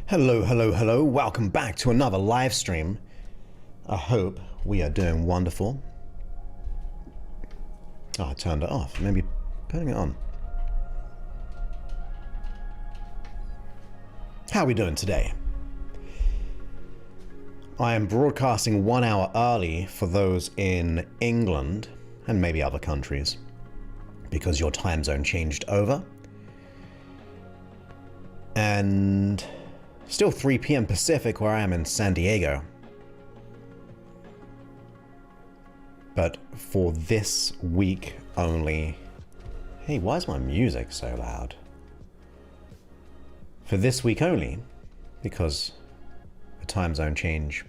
Hello, hello, hello. Welcome back to another live stream. I hope we are doing wonderful. Oh, I turned it off. Maybe putting it on. How are we doing today? I am broadcasting 1 hour early for those in England and maybe other countries because your time zone changed over. And still 3 p.m. Pacific where I am in San Diego. But for this week only... Hey, why is my music so loud? For this week only, because the time zone change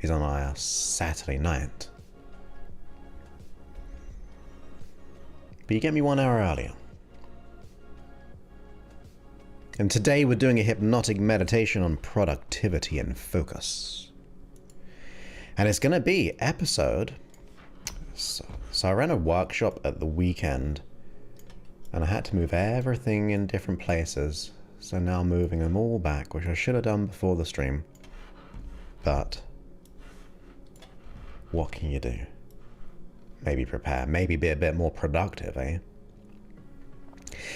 is on our Saturday night. But you get me 1 hour earlier. And today we're doing a hypnotic meditation on productivity and focus. And it's going to be episode... So I ran a workshop at the weekend and I had to move everything in different places. So now I'm moving them all back, which I should have done before the stream. But what can you do? Maybe prepare, maybe be a bit more productive, eh?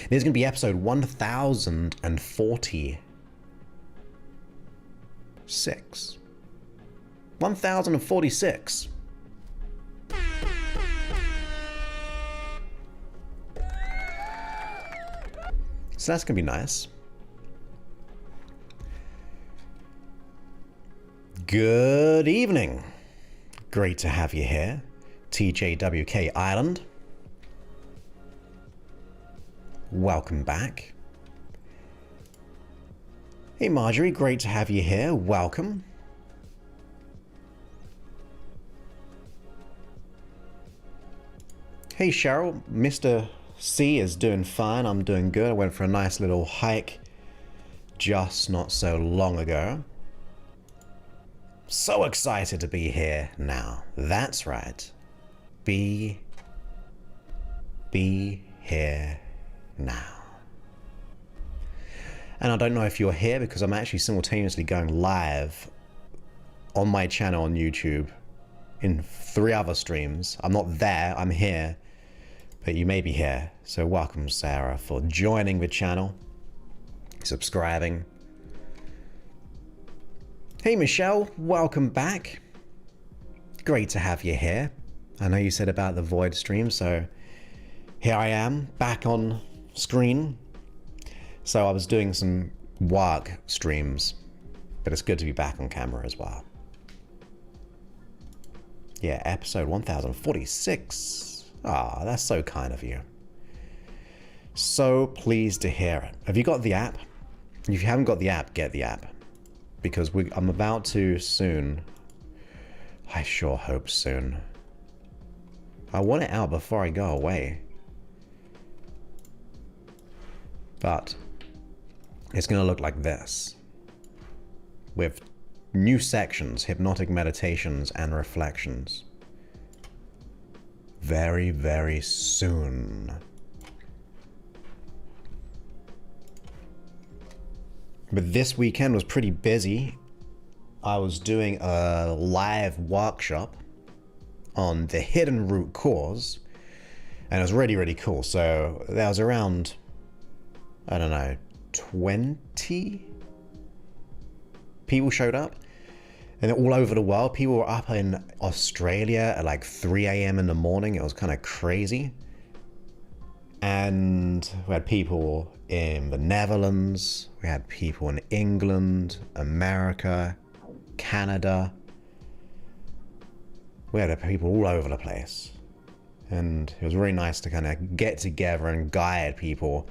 This is going to be episode 1046. 1046. So that's going to be nice. Good evening. Great to have you here, TJWK Island. Welcome back. Hey Marjorie, great to have you here. Welcome. Hey Cheryl, Mr. C is doing fine. I'm doing good. I went for a nice little hike just not so long ago. So excited to be here now. That's right. Be here now. And I don't know if you're here because I'm actually simultaneously going live on my channel on YouTube in 3 other streams. I'm not there, I'm here, but you may be here. So welcome Sarah for joining the channel, subscribing. Hey Michelle, welcome back. Great to have you here. I know you said about the Void stream, so here I am back on screen. So I was doing some work streams, but it's good to be back on camera as well. Yeah, episode 1046. Ah, that's so kind of you. So pleased to hear it. Have you got the app? If you haven't got the app, get the app. Because I'm about to soon. I sure hope soon. I want it out before I go away. But it's going to look like this. With new sections, hypnotic meditations and reflections. Very, very soon. But this weekend was pretty busy. I was doing a live workshop on the hidden root cause. And it was really, really cool. So there was around, I don't know, 20 people showed up. And all over the world, people were up in Australia at like 3 a.m. in the morning. It was kind of crazy. And we had people in the Netherlands. We had people in England, America, Canada. We had people all over the place. And it was really nice to kind of get together and guide people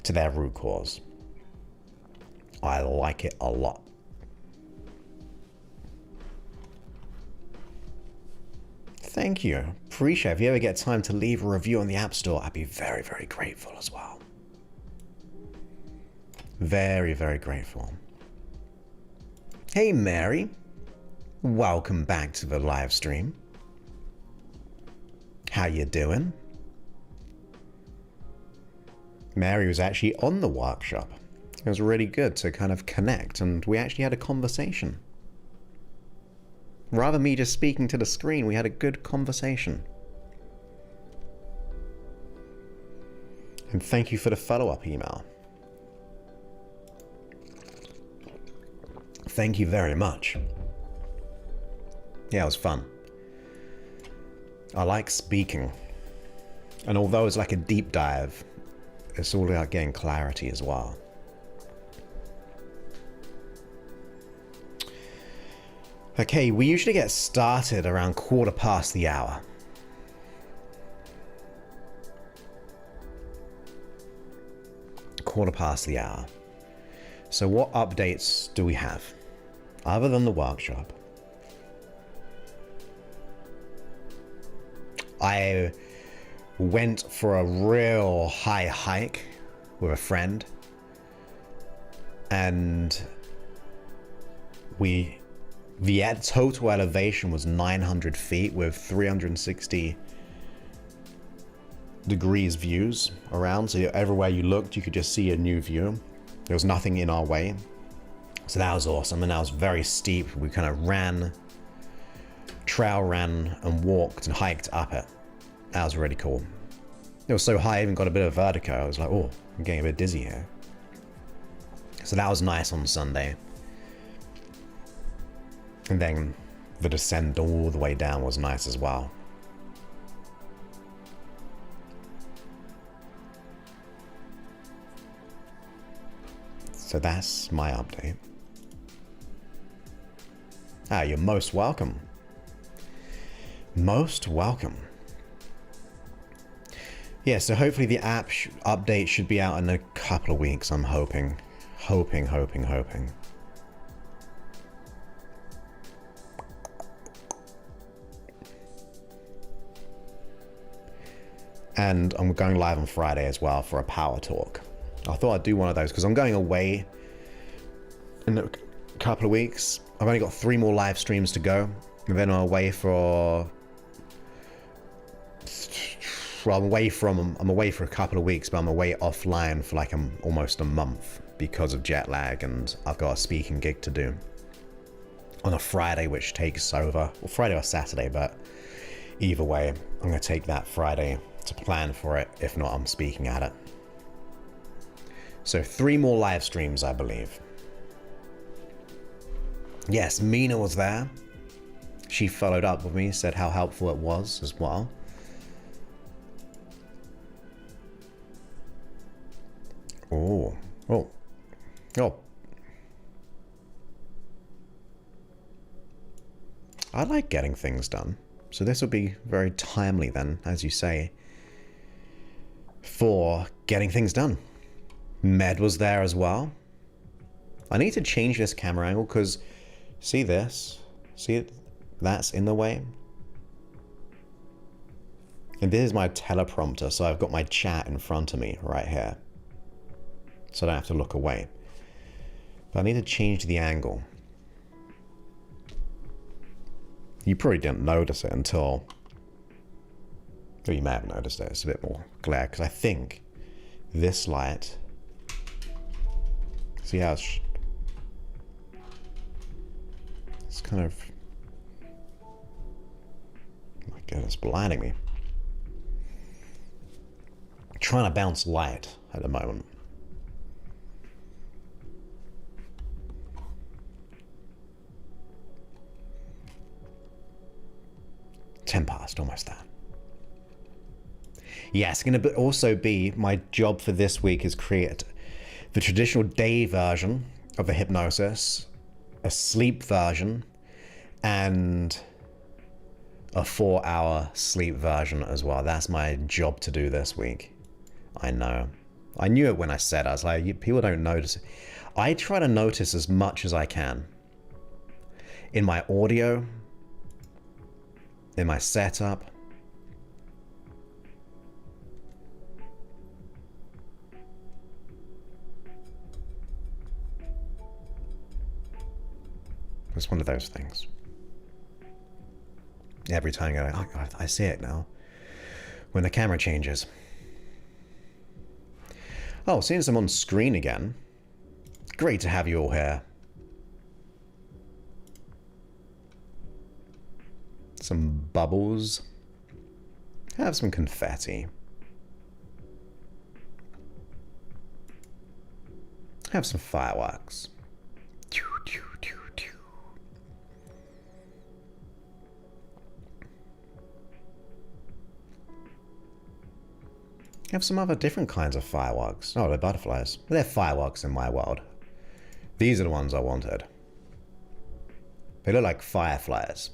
to their root cause. I like it a lot. Thank you. Appreciate it. If you ever get time to leave a review on the App Store, I'd be very, very grateful as well. Very, very grateful. Hey, Mary. Welcome back to the live stream. How you doing? Mary was actually on the workshop. It was really good to kind of connect, and we actually had a conversation. Rather than me just speaking to the screen, we had a good conversation. And thank you for the follow-up email. Thank you very much. Yeah, it was fun. I like speaking. And although it's like a deep dive, it's all about getting clarity as well. Okay, we usually get started around 1:15 the hour. Quarter past the hour. So what updates do we have? Other than the workshop. I went for a real high hike with a friend. And the total elevation was 900 feet with 360 degrees views around. So everywhere you looked, you could just see a new view. There was nothing in our way. So that was awesome. And that was very steep. We kind of trail ran and walked and hiked up it. That was really cool. It was so high, I even got a bit of vertigo. I was like, oh, I'm getting a bit dizzy here. So that was nice on Sunday. And then the descent all the way down was nice as well. So that's my update. Ah, you're most welcome. Most welcome. Yeah, so hopefully the app update should be out in a couple of weeks, I'm hoping. Hoping. And I'm going live on Friday as well for a power talk. I thought I'd do one of those because I'm going away in a couple of weeks. I've only got 3 more live streams to go. And then I'm away for... Well, I'm away for a couple of weeks, but I'm away offline for like almost a month because of jet lag, and I've got a speaking gig to do on a Friday, which takes over, well, Friday or Saturday, but either way, I'm going to take that Friday to plan for it. If not, I'm speaking at it. So 3 more live streams, I believe. Yes, Mina was there. She followed up with me, said how helpful it was as well. Oh. I like getting things done. So this will be very timely then, as you say, for getting things done. Med was there as well. I need to change this camera angle because see this? See it? That's in the way. And this is my teleprompter, so I've got my chat in front of me right here. So I don't have to look away. But I need to change the angle. You probably didn't notice it until... Well, you may have noticed it. It's a bit more glare, because I think this light... See how it's kind of... Oh my God, it's blinding me. I'm trying to bounce light at the moment. Ten past, almost there. Yeah, it's going to also be, my job for this week is create the traditional day version of the hypnosis, a sleep version, and a 4-hour sleep version as well. That's my job to do this week. I know. I knew it when I said it. I was like, people don't notice it. I try to notice as much as I can. In my audio, in my setup. It's one of those things. Every time you go, oh God, I see it now. When the camera changes. Oh, seeing some on screen again. Great to have you all here. Some bubbles. Have some confetti. Have some fireworks. Have some other different kinds of fireworks. Oh, they're butterflies. They're fireworks in my world. These are the ones I wanted. They look like fireflies.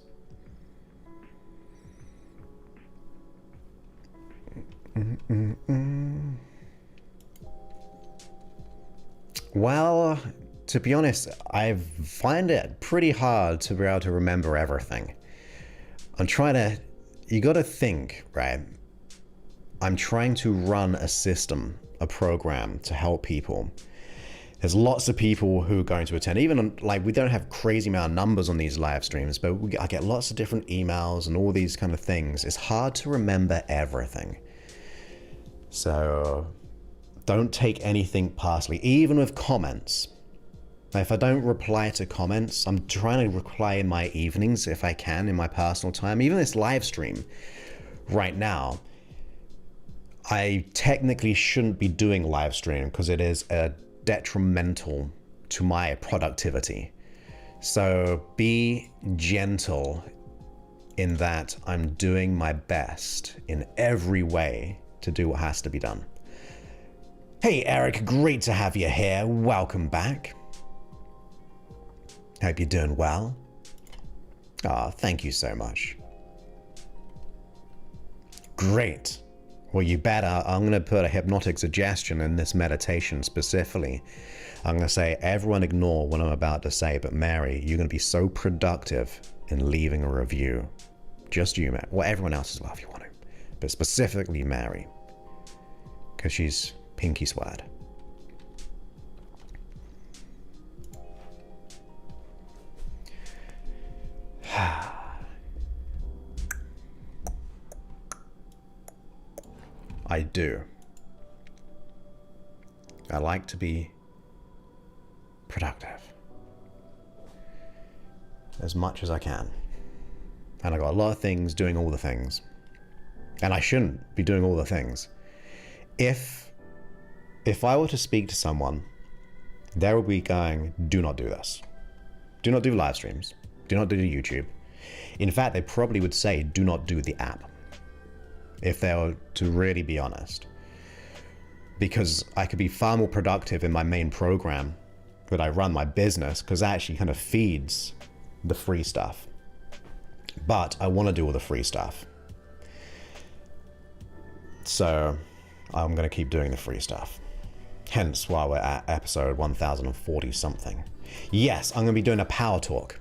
Well, to be honest, I find it pretty hard to be able to remember everything. I'm trying to... You gotta think, right? I'm trying to run a system, a program to help people. There's lots of people who are going to attend. Even like we don't have crazy amount of numbers on these live streams, but I get lots of different emails and all these kind of things. It's hard to remember everything. So don't take anything personally, even with comments. Now, if I don't reply to comments, I'm trying to reply in my evenings if I can, in my personal time. Even this live stream right now, I technically shouldn't be doing live stream because it is detrimental to my productivity. So be gentle in that I'm doing my best in every way to do what has to be done. Hey Eric, great to have you here. Welcome back. Hope you're doing well. Ah, thank you so much. Great. Well, you better. I'm going to put a hypnotic suggestion in this meditation specifically. I'm going to say, everyone ignore what I'm about to say, but Mary, you're going to be so productive in leaving a review. Just you, Mary. Well, everyone else as well if you want to. But specifically Mary. Because she's pinky sweared. I do. I like to be productive as much as I can. And I got a lot of things doing all the things. And I shouldn't be doing all the things. If I were to speak to someone, they would be going, do not do this. Do not do live streams. Do not do YouTube. In fact, they probably would say, do not do the app. If they were to really be honest. Because I could be far more productive in my main program that I run my business, because that actually kind of feeds the free stuff. But I want to do all the free stuff. So I'm going to keep doing the free stuff. Hence why we're at episode 1040 something. Yes, I'm going to be doing a power talk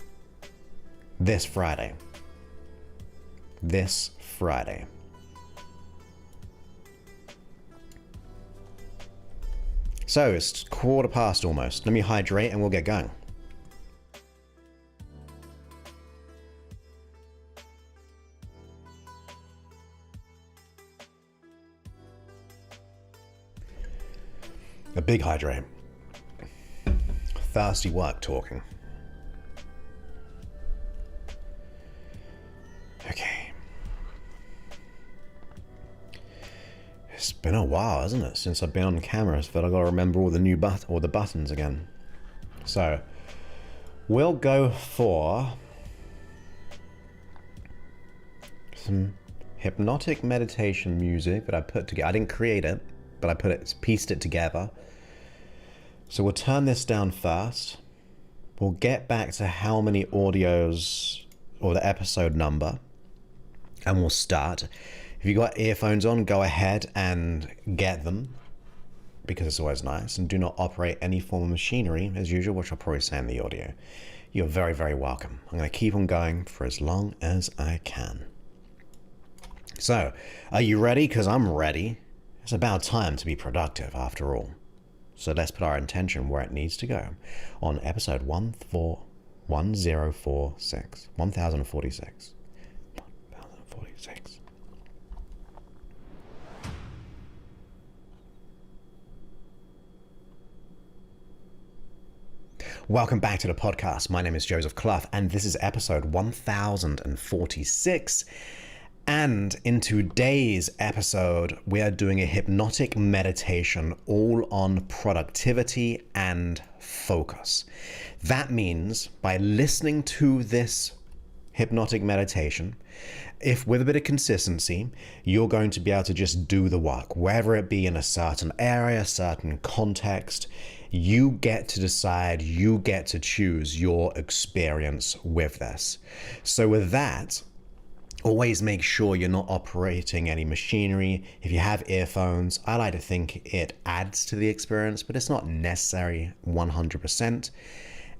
this Friday. This Friday. So it's 1:15 almost. Let me hydrate and we'll get going. A big hydrate. Thirsty work talking. Okay. It's been a while, hasn't it, since I've been on camera, but I've got to remember all the new buttons again. So, we'll go for some hypnotic meditation music that I put together. I didn't create it, but I pieced it together. So we'll turn this down first. We'll get back to how many audios or the episode number, and we'll start. If you got earphones on, go ahead and get them, because it's always nice. And do not operate any form of machinery, as usual, which I'll probably say in the audio. You're very, very welcome. I'm going to keep on going for as long as I can. So, are you ready? Because I'm ready. It's about time to be productive, after all. So let's put our intention where it needs to go on episode 1046. 1046. 1046. Welcome back to the podcast. My name is Joseph Clough, and this is episode 1046. And in today's episode, we are doing a hypnotic meditation all on productivity and focus. That means by listening to this hypnotic meditation, if with a bit of consistency, you're going to be able to just do the work, whether it be in a certain area, certain context. You get to decide, you get to choose your experience with this. So with that, always make sure you're not operating any machinery. If you have earphones, I like to think it adds to the experience, but it's not necessary 100%.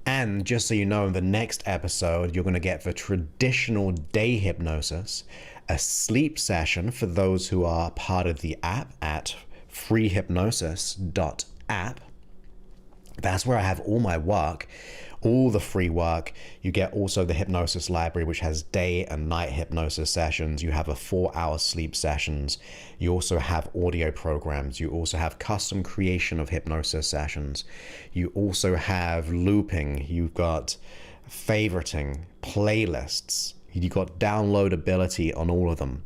And just so you know, in the next episode, you're going to get the traditional day hypnosis, a sleep session for those who are part of the app at freehypnosis.app. That's where I have all my work, all the free work. You get also the hypnosis library, which has day and night hypnosis sessions. You have a 4-hour sleep sessions. You also have audio programs. You also have custom creation of hypnosis sessions. You also have looping. You've got favoriting, playlists. You've got downloadability on all of them.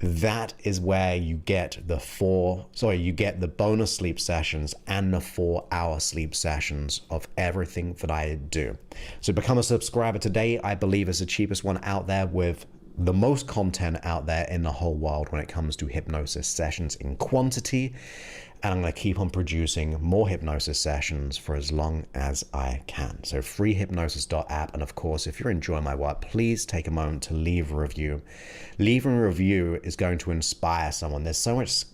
That is where you get the bonus sleep sessions and the 4-hour sleep sessions of everything that I do. So become a subscriber today. I believe it's the cheapest one out there with the most content out there in the whole world when it comes to hypnosis sessions in quantity. And I'm going to keep on producing more hypnosis sessions for as long as I can. So freehypnosis.app. And of course, if you're enjoying my work, please take a moment to leave a review. Leaving a review is going to inspire someone. There's so much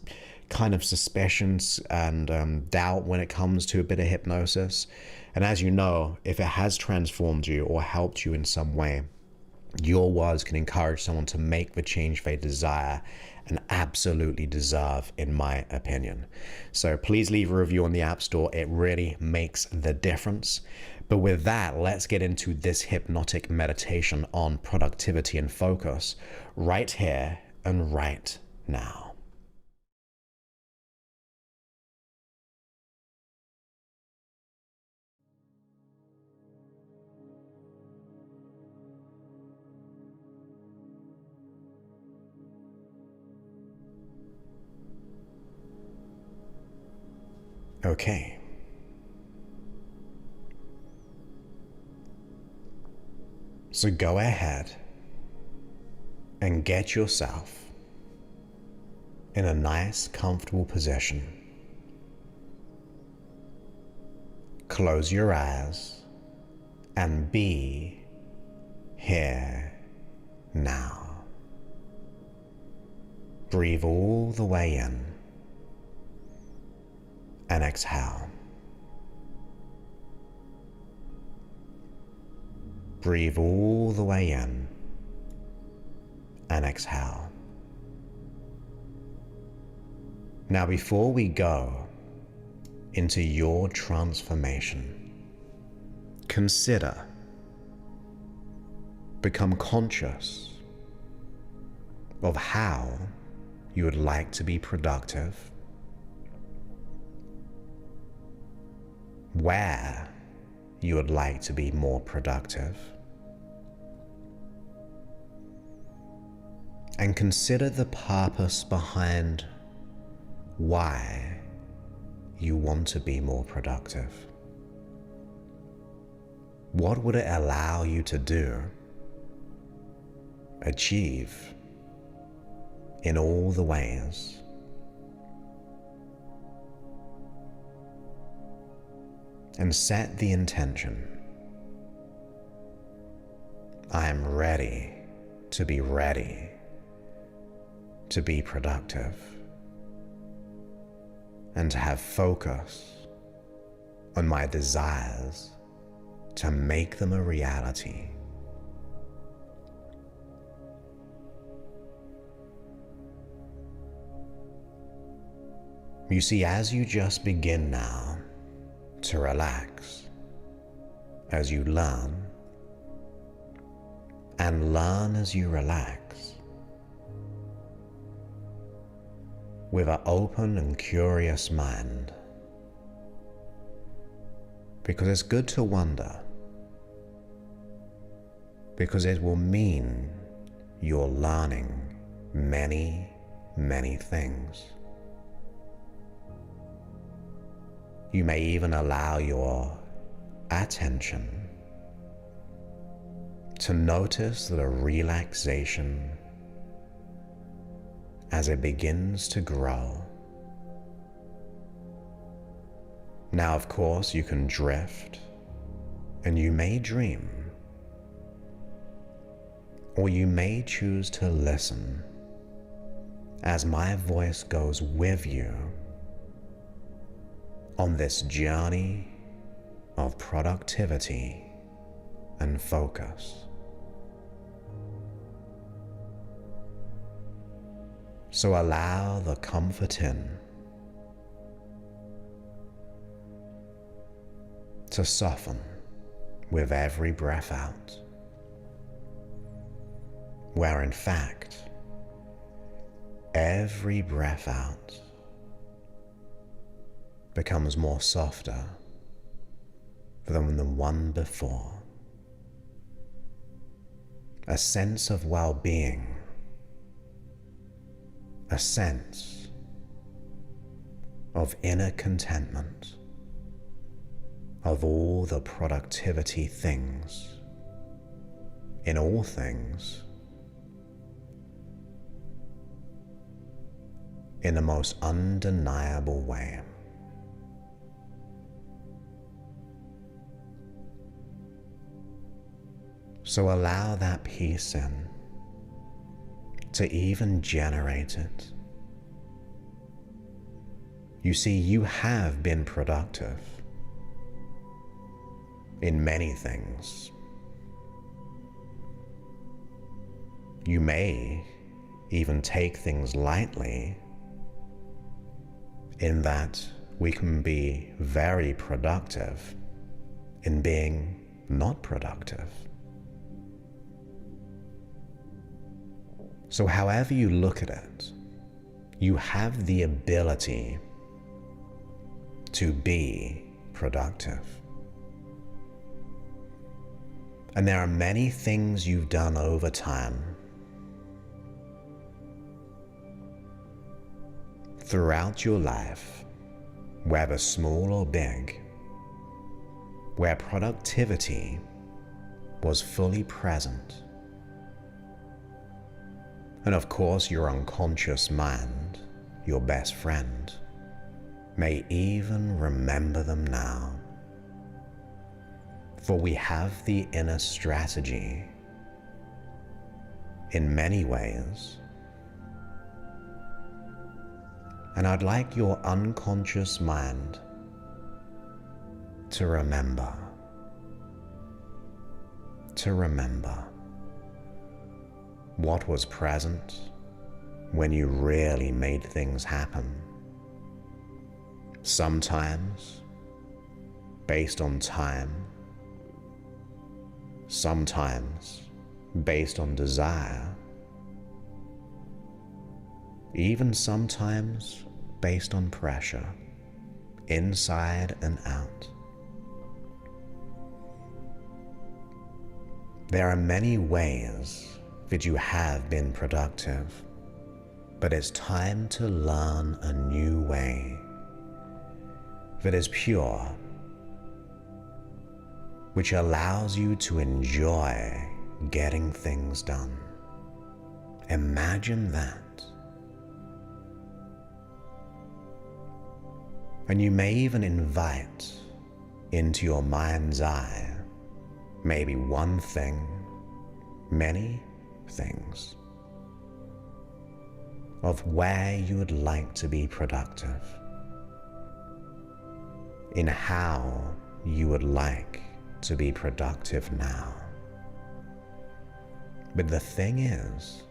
kind of suspicions and doubt when it comes to a bit of hypnosis. And as you know, if it has transformed you or helped you in some way, your words can encourage someone to make the change they desire and absolutely deserve, in my opinion. So please leave a review on the App Store. It really makes the difference. But with that, let's get into this hypnotic meditation on productivity and focus right here and right now. Okay. So go ahead and get yourself in a nice, comfortable position. Close your eyes and be here now. Breathe all the way in and exhale. Breathe all the way in and exhale. Now, before we go into your transformation, become conscious of how you would like to be productive, where you would like to be more productive, and consider the purpose behind why you want to be more productive. What would it allow you to do, achieve, in all the ways? And set the intention. I am ready to be productive, and to have focus on my desires to make them a reality. You see, as you just begin now to relax, as you learn, and learn as you relax, with an open and curious mind, Because it's good to wonder. Because it will mean you're learning many, many things. You may even allow your attention to notice the relaxation as it begins to grow. Now, of course, you can drift and you may dream, or you may choose to listen as my voice goes with you on this journey of productivity and focus. So allow the comfort in to soften with every breath out, where in fact, every breath out becomes more softer than the one before. A sense of well-being, a sense of inner contentment of all the productivity things, in all things, in the most undeniable way. So allow that peace in to even generate it. You see, you have been productive in many things. You may even take things lightly, in that we can be very productive in being not productive. So however you look at it, you have the ability to be productive. And there are many things you've done over time, throughout your life, whether small or big, where productivity was fully present. And of course, your unconscious mind, your best friend, may even remember them now. For we have the inner strategy in many ways. And I'd like your unconscious mind to remember what was present when you really made things happen. Sometimes based on time, sometimes based on desire, even sometimes based on pressure, inside and out. There are many ways that you have been productive, but it's time to learn a new way that is pure, which allows you to enjoy getting things done. Imagine that. And you may even invite into your mind's eye maybe one thing, many things, of where you would like to be productive, in how you would like to be productive now. But the thing is,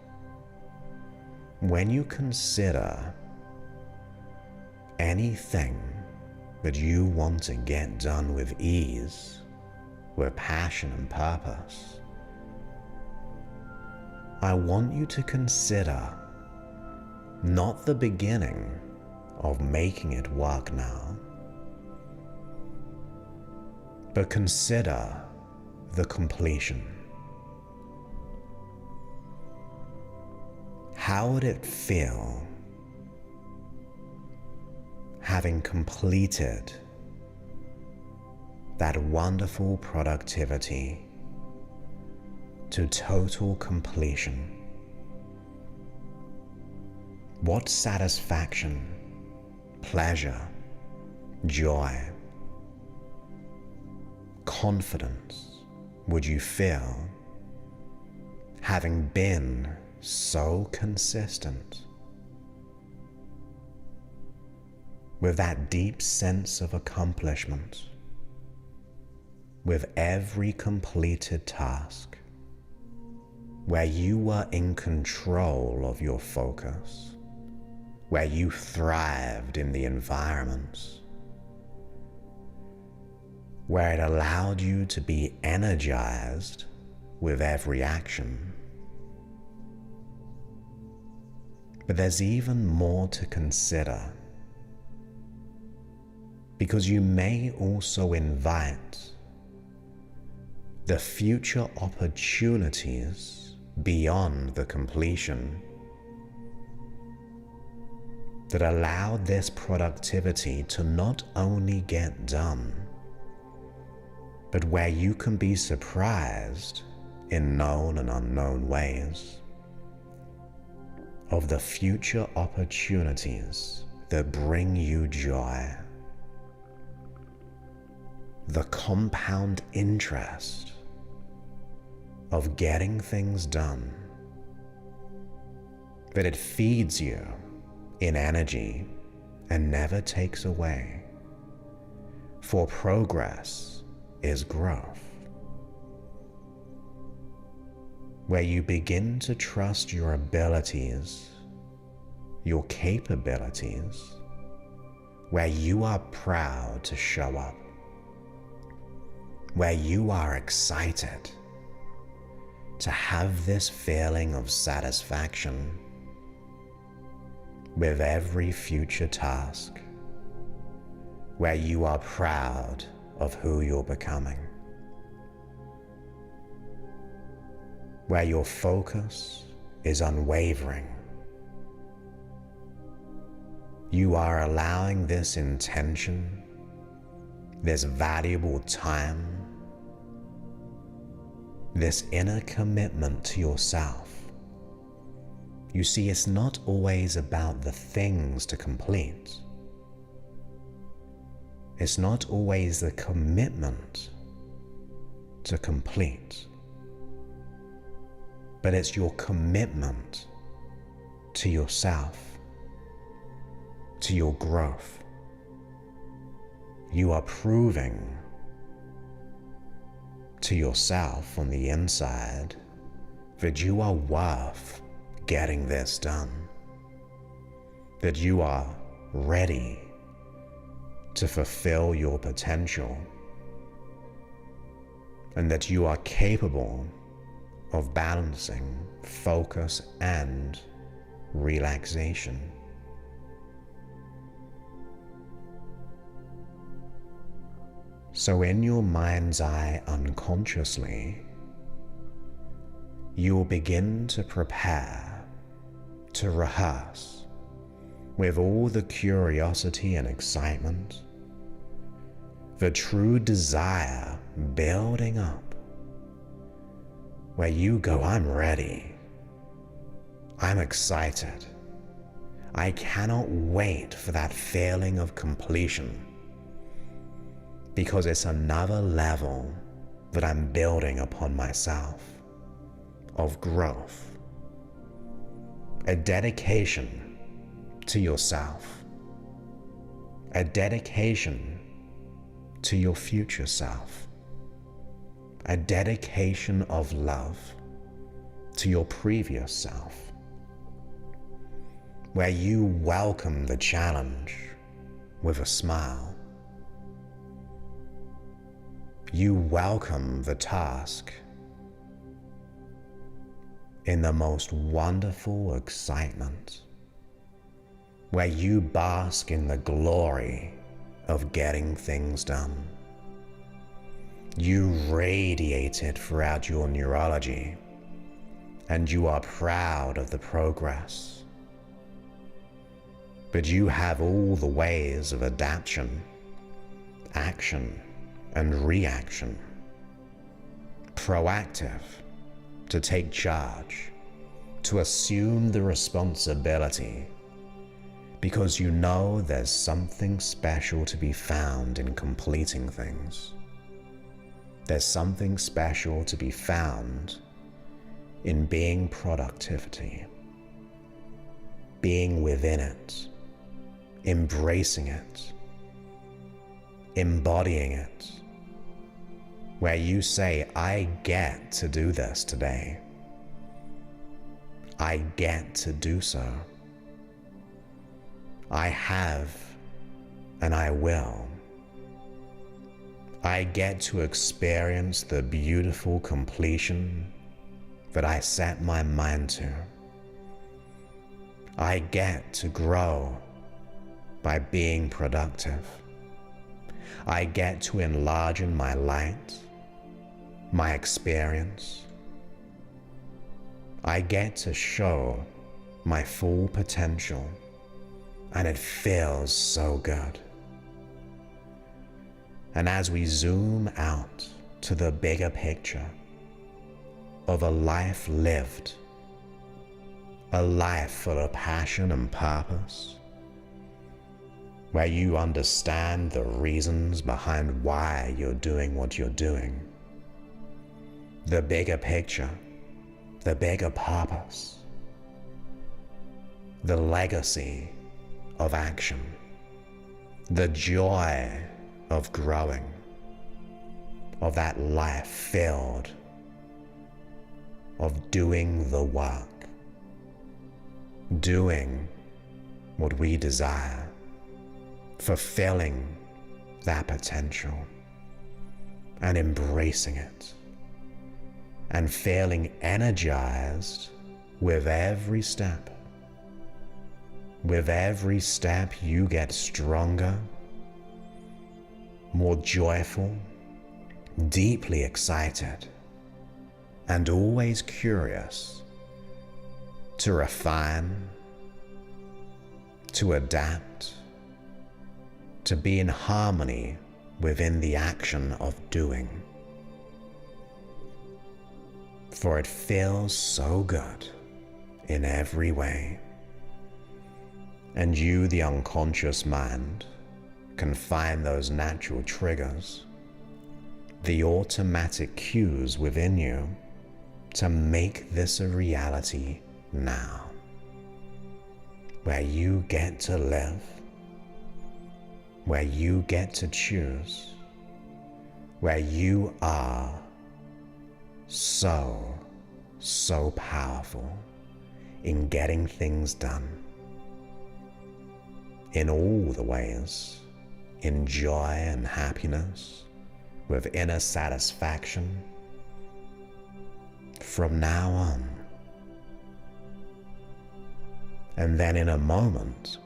when you consider anything that you want to get done with ease, with passion and purpose, I want you to consider not the beginning of making it work now, but consider the completion. How would it feel having completed that wonderful productivity to total completion? What satisfaction, pleasure, joy, confidence would you feel having been so consistent with that deep sense of accomplishment with every completed task, where you were in control of your focus, where you thrived in the environment, where it allowed you to be energized with every action? But there's even more to consider, because you may also invite the future opportunities beyond the completion that allow this productivity to not only get done, but where you can be surprised in known and unknown ways of the future opportunities that bring you joy. The compound interest of getting things done, that it feeds you in energy and never takes away, for progress is growth, where you begin to trust your abilities, your capabilities, where you are proud to show up, where you are excited to have this feeling of satisfaction with every future task, where you are proud of who you're becoming, where your focus is unwavering. You are allowing this intention, this valuable time, this inner commitment to yourself. You see, it's not always about the things to complete. It's not always the commitment to complete, but it's your commitment to yourself, to your growth. You are proving to yourself on the inside that you are worth getting this done, that you are ready to fulfill your potential, and that you are capable of balancing focus and relaxation. So in your mind's eye, unconsciously, you will begin to prepare, to rehearse with all the curiosity and excitement, the true desire building up, where you go, I'm ready, I'm excited, I cannot wait for that feeling of completion, because it's another level that I'm building upon myself, of growth, a dedication to yourself, a dedication to your future self, a dedication of love to your previous self, where you welcome the challenge with a smile. You welcome the task in the most wonderful excitement, where you bask in the glory of getting things done, You radiate it throughout your neurology, and you are proud of the progress. But you have all the ways of adaptation, action, and reaction. Proactive, to take charge, to assume the responsibility, because you know there's something special to be found in completing things. There's something special to be found in being productivity, being within it, embracing it, embodying it, where you say, I get to do this today. I get to do so. I have, and I will. I get to experience the beautiful completion that I set my mind to. I get to grow by being productive. I get to enlarge in my light, my experience. I get to show my full potential, and it feels so good. And as we zoom out to the bigger picture of a life lived, a life full of passion and purpose, where you understand the reasons behind why you're doing what you're doing, the bigger picture, the bigger purpose, the legacy of action, the joy of growing, of that life filled, of doing the work, doing what we desire, fulfilling that potential, and embracing it, and feeling energized with every step. With every step you get stronger, more joyful, deeply excited, and always curious to refine, to adapt, to be in harmony within the action of doing. For it feels so good in every way. And you, the unconscious mind, can find those natural triggers, the automatic cues within you to make this a reality now, where you get to live, where you get to choose, where you are so powerful in getting things done. In all the ways, in joy and happiness, with inner satisfaction, from now on. And then in a moment,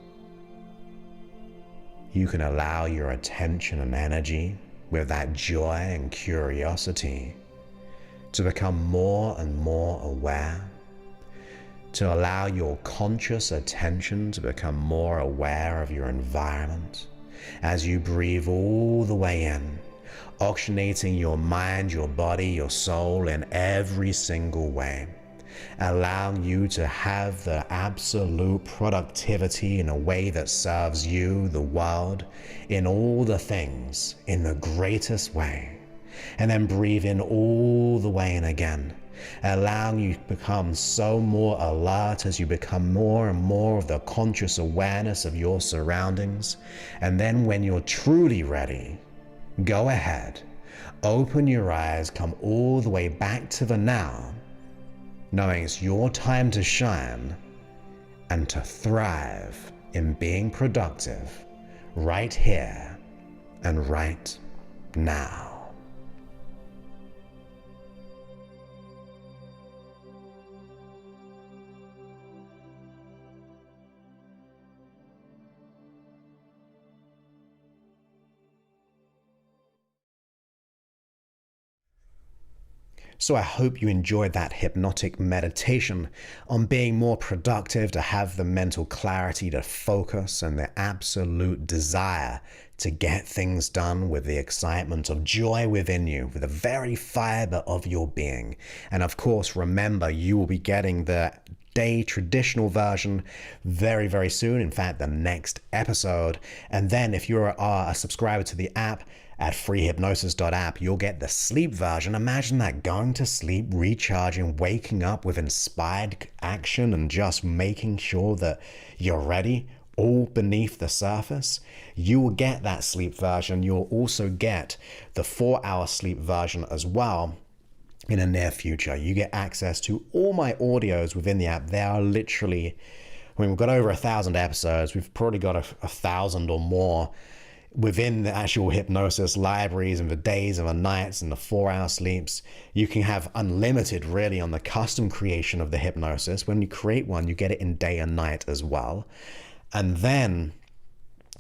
you can allow your attention and energy with that joy and curiosity to become more and more aware, to allow your conscious attention to become more aware of your environment as you breathe all the way in, oxygenating your mind, your body, your soul in every single way, allowing you to have the absolute productivity in a way that serves you, the world, in all the things in the greatest way. And then breathe in all the way in again, allowing you to become so more alert as you become more and more of the conscious awareness of your surroundings. And then when you're truly ready, go ahead, open your eyes, come all the way back to the now, knowing it's your time to shine and to thrive in being productive right here and right now. So I hope you enjoyed that hypnotic meditation on being more productive, to have the mental clarity to focus and the absolute desire to get things done with the excitement of joy within you, with the very fiber of your being. And of course, remember, you will be getting the day traditional version very, very soon. In fact, the next episode. And then if you are a subscriber to the app at freehypnosis.app, you'll get the sleep version. Imagine that, going to sleep, recharging, waking up with inspired action and just making sure that you're ready, all beneath the surface. You will get that sleep version. You'll also get the 4-hour sleep version as well. In the near future, you get access to all my audios within the app. They are literally, we've got over 1,000 episodes. We've probably got 1,000 or more within the actual hypnosis libraries, and the days and the nights and the 4-hour sleeps. You can have unlimited really on the custom creation of the hypnosis. When you create one, you get it in day and night as well. And then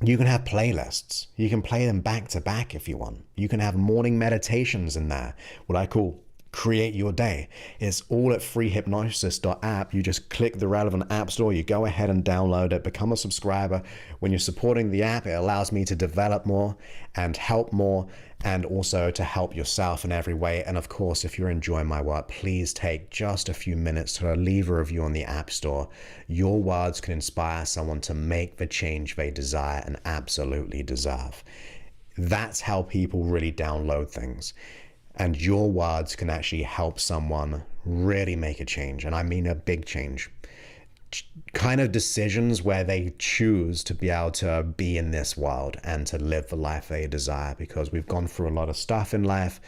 you can have playlists. You can play them back to back if you want. You can have morning meditations in there, what I call create your day. It's all at freehypnosis.app. You just click the relevant app store, you go ahead and download it, become a subscriber. When you're supporting the app, it allows me to develop more and help more, and also to help yourself in every way. And of course, if you're enjoying my work, please take just a few minutes to leave a review on the app store. Your words can inspire someone to make the change they desire and absolutely deserve. That's how people really download things. And your words can actually help someone really make a change. And I mean a big change. Kind of decisions where they choose to be able to be in this world and to live the life they desire, because we've gone through a lot of stuff in life,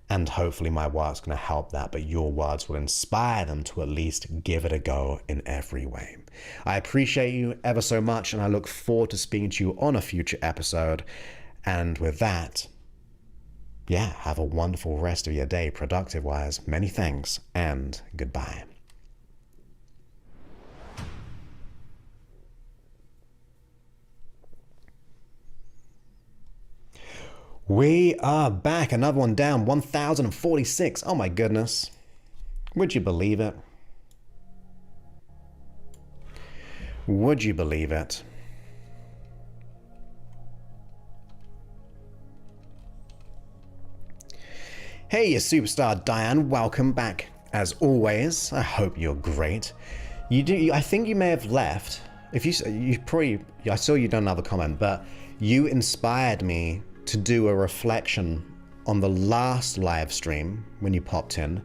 and hopefully my work's going to help that, but your words will inspire them to at least give it a go in every way. I appreciate you ever so much, and I look forward to speaking to you on a future episode. And with that, yeah, have a wonderful rest of your day, productive-wise. Many thanks, and goodbye. We are back. Another one down. 1,046. Oh my goodness. Would you believe it? Would you believe it? Hey, you superstar Diane, welcome back as always. I hope you're great. I think you may have left. If you probably, I saw you done another comment, but you inspired me to do a reflection on the last live stream when you popped in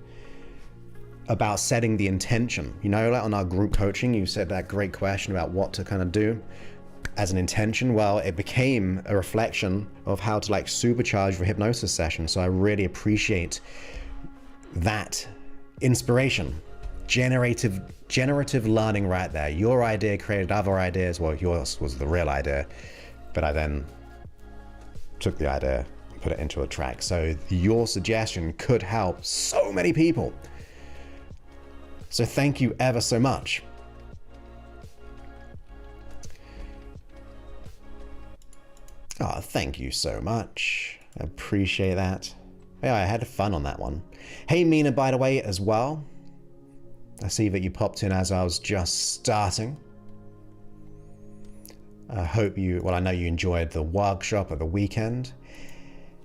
about setting the intention. You know, like on our group coaching, you said that great question about what to kind of do as an intention. Well, it became a reflection of how to like supercharge your hypnosis session. So I really appreciate that inspiration. Generative learning right there. Your idea created other ideas. Well, yours was the real idea, but I then took the idea and put it into a track. So your suggestion could help so many people. So thank you ever so much. Oh, thank you so much. I appreciate that. Yeah, I had fun on that one. Hey, Mina, by the way, as well. I see that you popped in as I was just starting. I hope I know you enjoyed the workshop at the weekend.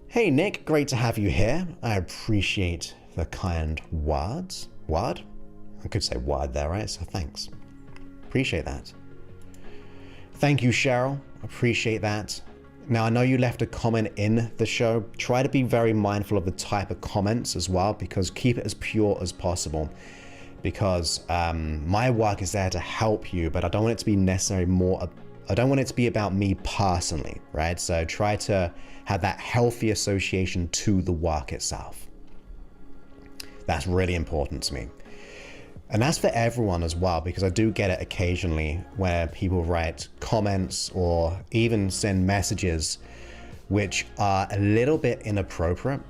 Hey, Nick, great to have you here. I appreciate the kind words. Word? I could say word there, right? So thanks. Appreciate that. Thank you, Cheryl. Appreciate that. Now, I know you left a comment in the show. Try to be very mindful of the type of comments as well, because keep it as pure as possible. Because my work is there to help you, but I don't want it to be necessarily I don't want it to be about me personally, right? So try to have that healthy association to the work itself. That's really important to me. And that's for everyone as well, because I do get it occasionally where people write comments or even send messages which are a little bit inappropriate.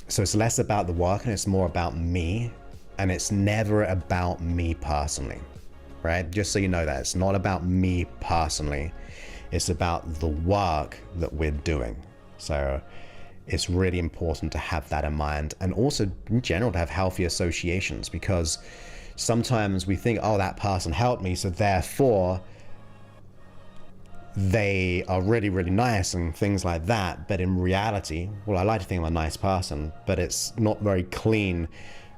So it's less about the work and it's more about me, and it's never about me personally, right? Just so you know that it's not about me personally. It's about the work that we're doing. So it's really important to have that in mind, and also in general to have healthy associations, because sometimes we think, oh, that person helped me, so therefore they are really, really nice and things like that. But in reality, well, I like to think I'm a nice person, but it's not very clean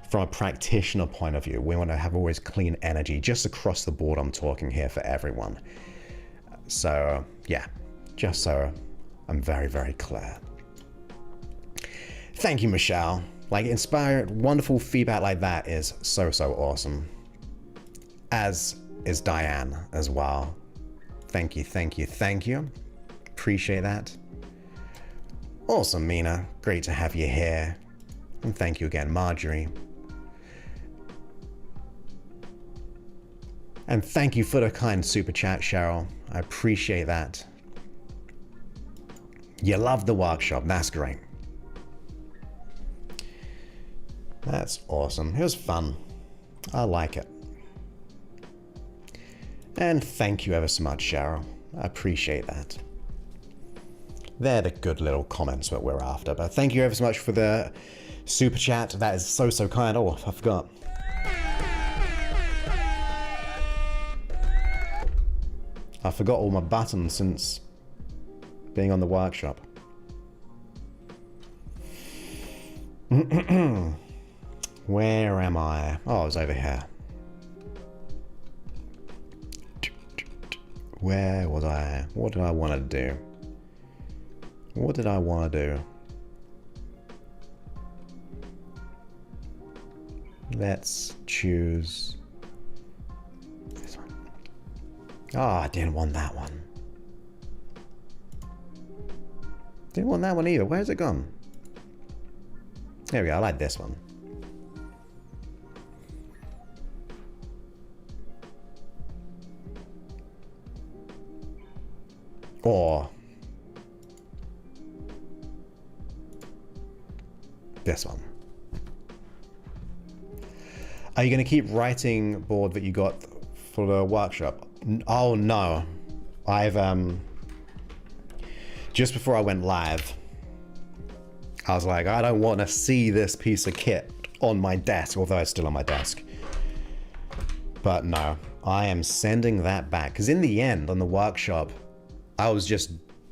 from a practitioner point of view. We want to have always clean energy, just across the board. I'm talking here for everyone. So yeah, just so I'm very, very clear. Thank you, Michelle. Like, inspired, wonderful feedback like that is so, so awesome. As is Diane as well. Thank you, thank you, thank you. Appreciate that. Awesome, Mina. Great to have you here. And thank you again, Marjorie. And thank you for the kind super chat, Cheryl. I appreciate that. You love the workshop. That's great. That's awesome. It was fun. I like it. And thank you ever so much, Cheryl. I appreciate that. They're the good little comments that we're after. But thank you ever so much for the super chat. That is so, so kind. Oh, I forgot. I forgot all my buttons since being on the workshop. Where am I? Oh, I was over here. Where was I? What did I want to do? What did I want to do? Let's choose this one. Oh, I didn't want that one. Didn't want that one either. Where's it gone? There we go. I like this one. Or this one. Are you going to keep writing board that you got for the workshop? Oh no. I've just before I went live, I was like, I don't want to see this piece of kit on my desk, although it's still on my desk. But no, I am sending that back, because in the end, on the workshop, I was just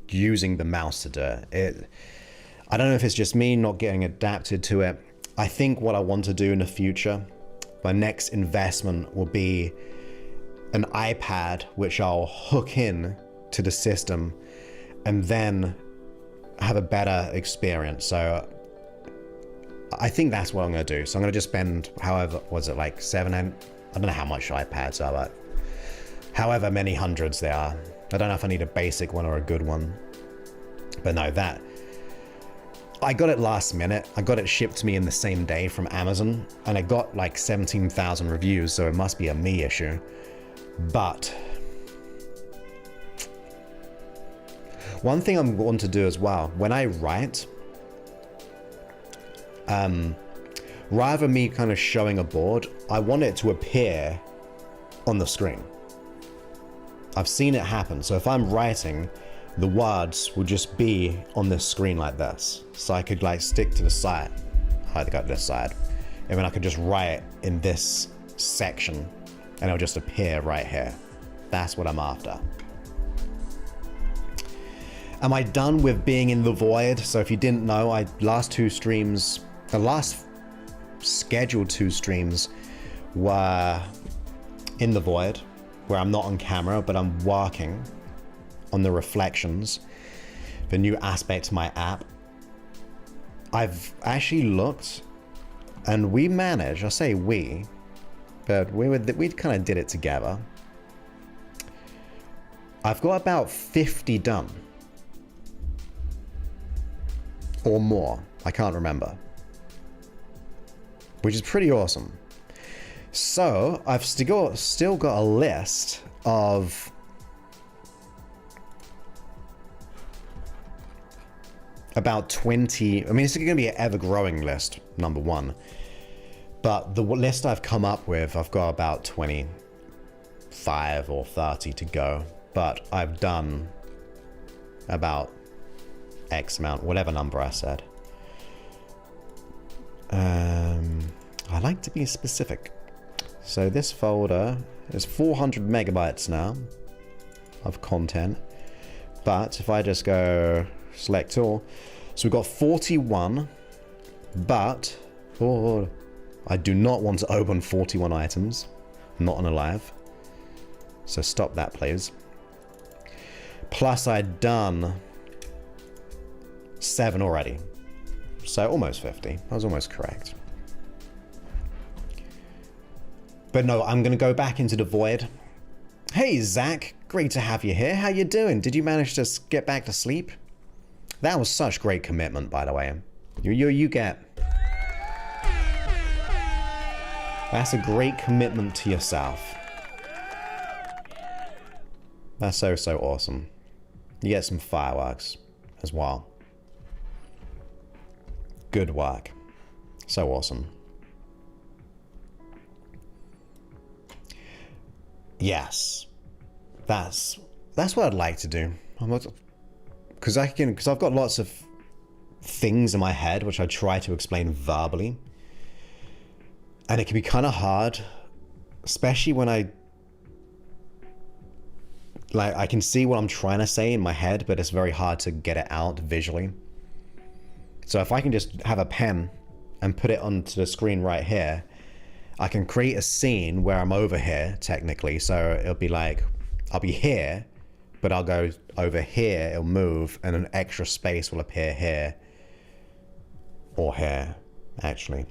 using the mouse to do it. I don't know if it's just me not getting adapted to it. I think what I want to do in the future, my next investment will be an iPad, which I'll hook in to the system and then have a better experience. So I think that's what I'm going to do. So I'm going to just spend, however, was it like I don't know how much iPads are, but however many hundreds there are. I don't know if I need a basic one or a good one. But no, that... I got it last minute. I got it shipped to me in the same day from Amazon. And it got like 17,000 reviews, so it must be a me issue. But... one thing I'm going to do as well, when I write... rather than me kind of showing a board, I want it to appear on the screen. I've seen it happen. So if I'm writing, the words will just be on this screen like this. So I could like stick to the side. I got this side. And then I could just write in this section and it'll just appear right here. That's what I'm after. Am I done with being in the void? So if you didn't know, the last scheduled 2 streams were in the void, where I'm not on camera, but I'm working on the reflections, the new aspect to my app. I've actually looked, and we managed, I say we, but we kind of did it together. I've got about 50 done. Or more, I can't remember. Which is pretty awesome. So, I've still got a list of about 20, I mean, it's going to be an ever-growing list, number one. But the list I've come up with, I've got about 25 or 30 to go. But I've done about X amount, whatever number I said. I like to be specific. So this folder is 400 megabytes now of content. But if I just go select all, so we've got 41, but I do not want to open 41 items, not on a live. So stop that, please. Plus I'd done 7 already. So almost 50. I was almost correct. But no, I'm going to go back into the void. Hey, Zach. Great to have you here. How you doing? Did you manage to get back to sleep? That was such great commitment, by the way. You get... That's a great commitment to yourself. That's so, so awesome. You get some fireworks as well. Good work. So awesome. Yes. That's what I'd like to do. Because I've got lots of things in my head which I try to explain verbally. And it can be kind of hard, especially when I can see what I'm trying to say in my head, but it's very hard to get it out visually. So if I can just have a pen and put it onto the screen right here, I can create a scene where I'm over here, technically. So it'll be like, I'll be here, but I'll go over here, it'll move, and an extra space will appear here. Or here, actually.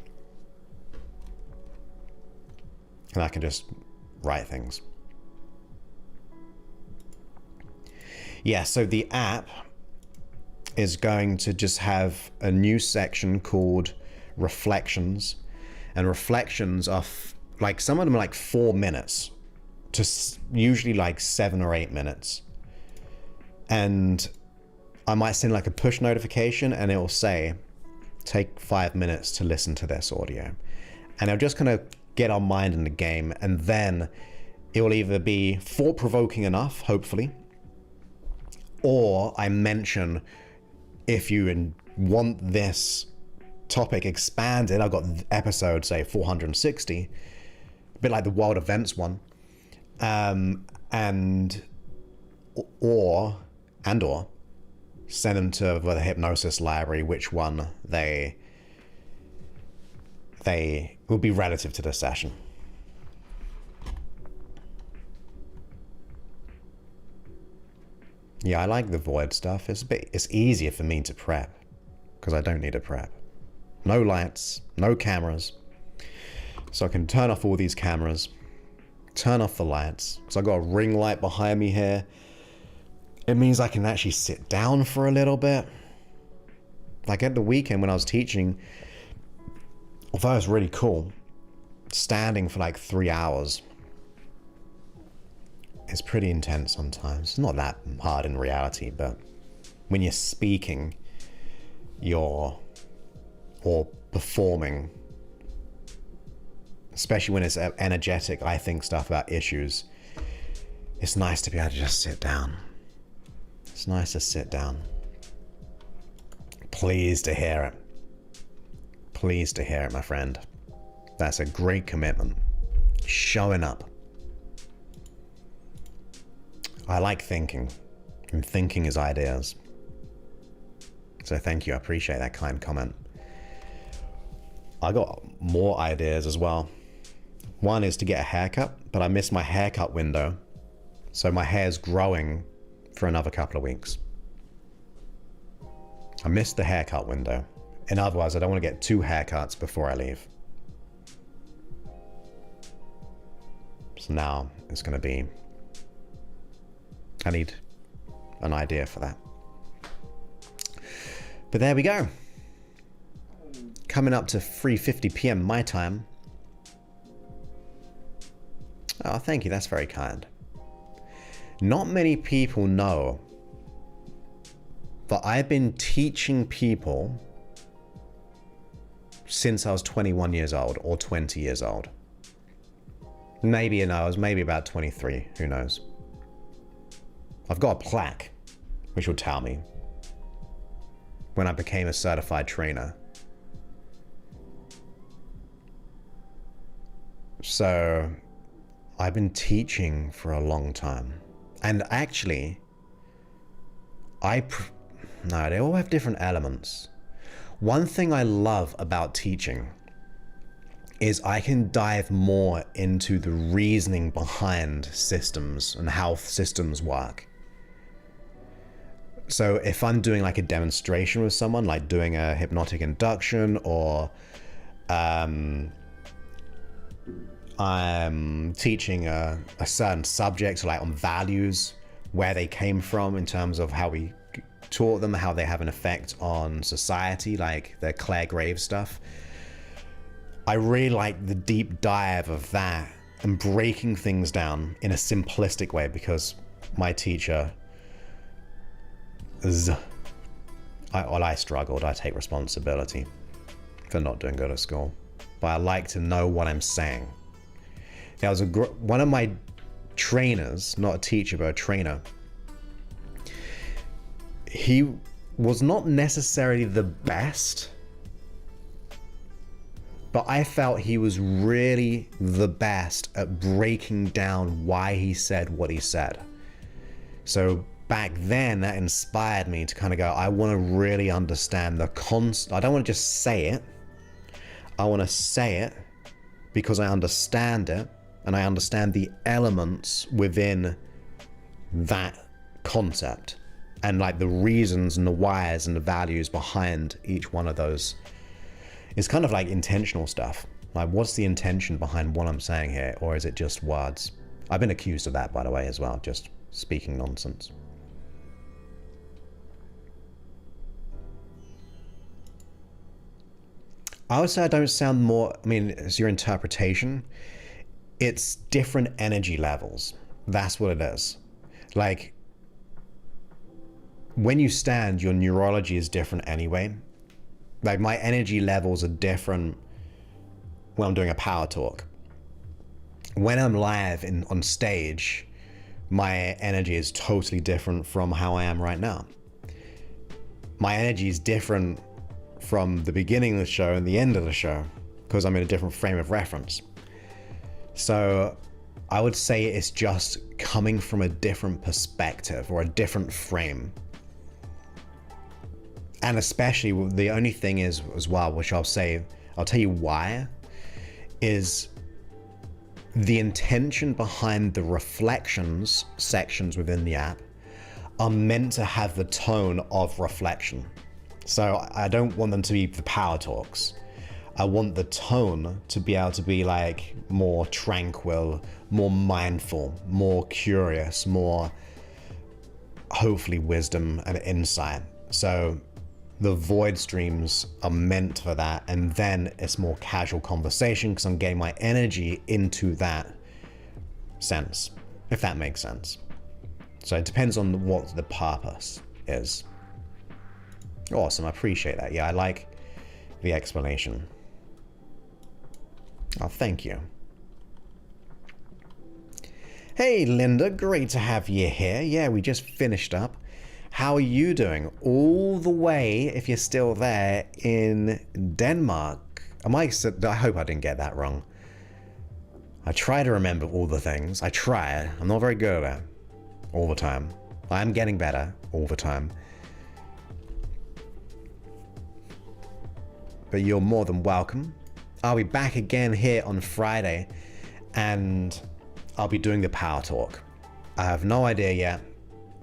And I can just write things. Yeah, so the app is going to just have a new section called Reflections. And Reflections are, like, some of them are like 4 minutes to usually like 7 or 8 minutes. And I might send like a push notification and it will say, take 5 minutes to listen to this audio. And it'll just kind of get our mind in the game. And then it will either be thought-provoking enough, hopefully, or I mention, if you want this topic expanded, I've got episode, say, 460, a bit like the world events one, or send them to the hypnosis library, which one they will be relative to the session. Yeah, I like the void stuff. It's easier for me to prep because I don't need to prep. No lights, no cameras. So I can turn off all these cameras, turn off the lights. So I've got a ring light behind me here. It means I can actually sit down for a little bit. Like at the weekend when I was teaching, although it was really cool, standing for like 3 hours. It's pretty intense sometimes. It's not that hard in reality, but when you're speaking, or performing, especially when it's energetic, I think, stuff about issues, it's nice to be able to just sit down. It's nice to sit down. Pleased to hear it. Pleased to hear it, my friend. That's a great commitment. Showing up. I like thinking, and thinking is ideas. So thank you, I appreciate that kind comment. I got more ideas as well. One is to get a haircut, but I missed my haircut window. So my hair's growing for another couple of weeks. I missed the haircut window. In other words, I don't want to get 2 haircuts before I leave. So now it's going to be, I need an idea for that. But there we go. Coming up to 3:50 p.m. my time. Oh, thank you. That's very kind. Not many people know that I've been teaching people since I was 21 years old or 20 years old. Maybe, I was maybe about 23. Who knows? I've got a plaque which will tell me. when I became a certified trainer. So I've been teaching for a long time. And actually, no, they all have different elements. One thing I love about teaching is I can dive more into the reasoning behind systems and how systems work. So if I'm doing like a demonstration with someone, like doing a hypnotic induction, or I'm teaching a certain subject, so like on values, where they came from in terms of how we taught them, how they have an effect on society, like the Claire Graves stuff. I really like the deep dive of that and breaking things down in a simplistic way, because my teacher I struggled. I take responsibility for not doing good at school, but I like to know what I'm saying. There was one of my trainers, not a teacher, but a trainer. He was not necessarily the best, but I felt he was really the best at breaking down why he said what he said. So back then, that inspired me to kind of go, I want to really understand the I don't want to just say it. I want to say it because I understand it, and I understand the elements within that concept, and like the reasons and the whys and the values behind each one of those. It's kind of like intentional stuff. Like, what's the intention behind what I'm saying here? Or is it just words? I've been accused of that, by the way, as well. Just speaking nonsense. I would say I don't sound more, I mean, it's your interpretation. It's different energy levels. That's what it is. Like, when you stand, your neurology is different anyway. Like, my energy levels are different when I'm doing a power talk. When I'm live on stage, my energy is totally different from how I am right now. My energy is different from the beginning of the show and the end of the show, because I'm in a different frame of reference. So I would say it's just coming from a different perspective or a different frame. And especially, the only thing is as well, which I'll tell you why, is the intention behind the reflections sections within the app are meant to have the tone of reflection. So I don't want them to be the power talks. I want the tone to be able to be like more tranquil, more mindful, more curious, more hopefully wisdom and insight. So the void streams are meant for that, and then it's more casual conversation because I'm getting my energy into that sense, if that makes sense. So it depends on what the purpose is. Awesome, I appreciate that. Yeah, I like the explanation. Oh, thank you. Hey, Linda, great to have you here. Yeah, we just finished up. How are you doing? All the way, if you're still there, in Denmark. I hope I didn't get that wrong. I try to remember all the things. I try. I'm not very good at it all the time. I'm getting better all the time. But you're more than welcome. I'll be back again here on Friday, and I'll be doing the power talk. I have no idea yet,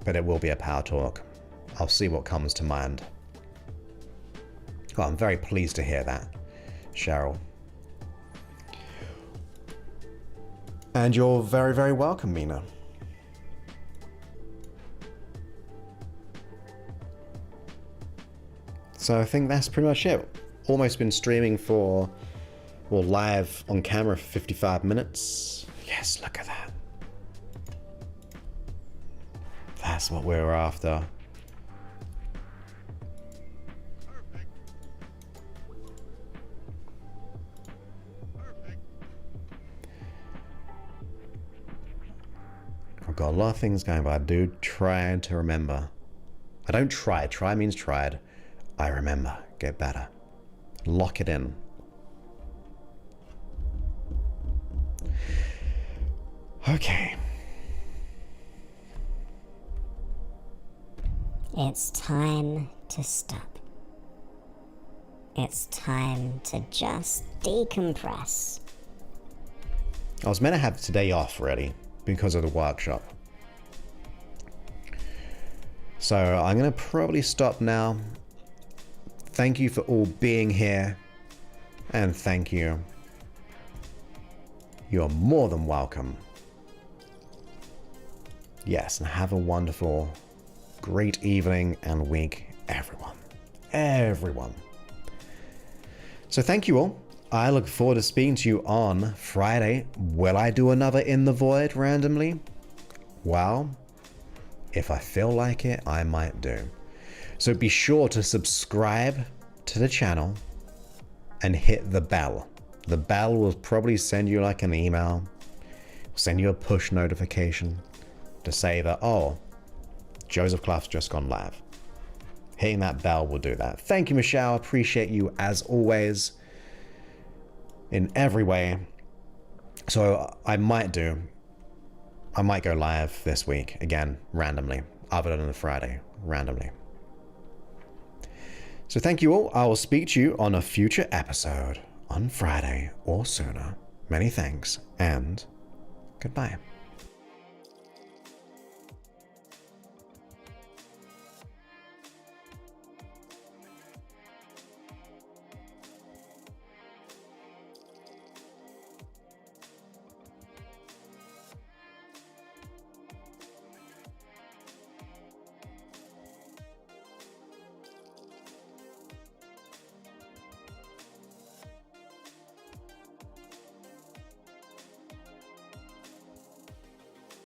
but it will be a power talk. I'll see what comes to mind. Well, I'm very pleased to hear that, Cheryl. And you're very, very welcome, Mina. So I think that's pretty much it. Almost been streaming live on camera for 55 minutes. Yes, look at that. That's what we were after. I've got a lot of things going, but I do try to remember. I don't try. Try means tried. I remember. Get better. Lock it in. Okay. It's time to stop. It's time to just decompress. I was meant to have today off already because of the workshop. So I'm going to probably stop now. Thank you for all being here. And thank you. You're more than welcome. Yes, and have a wonderful, great evening and week, everyone. Everyone. So thank you all. I look forward to speaking to you on Friday. Will I do another In the Void randomly? Well, if I feel like it, I might do. So be sure to subscribe to the channel and hit the bell. The bell will probably send you like an email, send you a push notification to say that, oh, Joseph Clough's just gone live. Hitting that bell will do that. Thank you, Michelle. Appreciate you as always in every way. So I might go live this week again, randomly, other than the Friday, randomly. So thank you all. I will speak to you on a future episode on Friday or sooner. Many thanks and goodbye.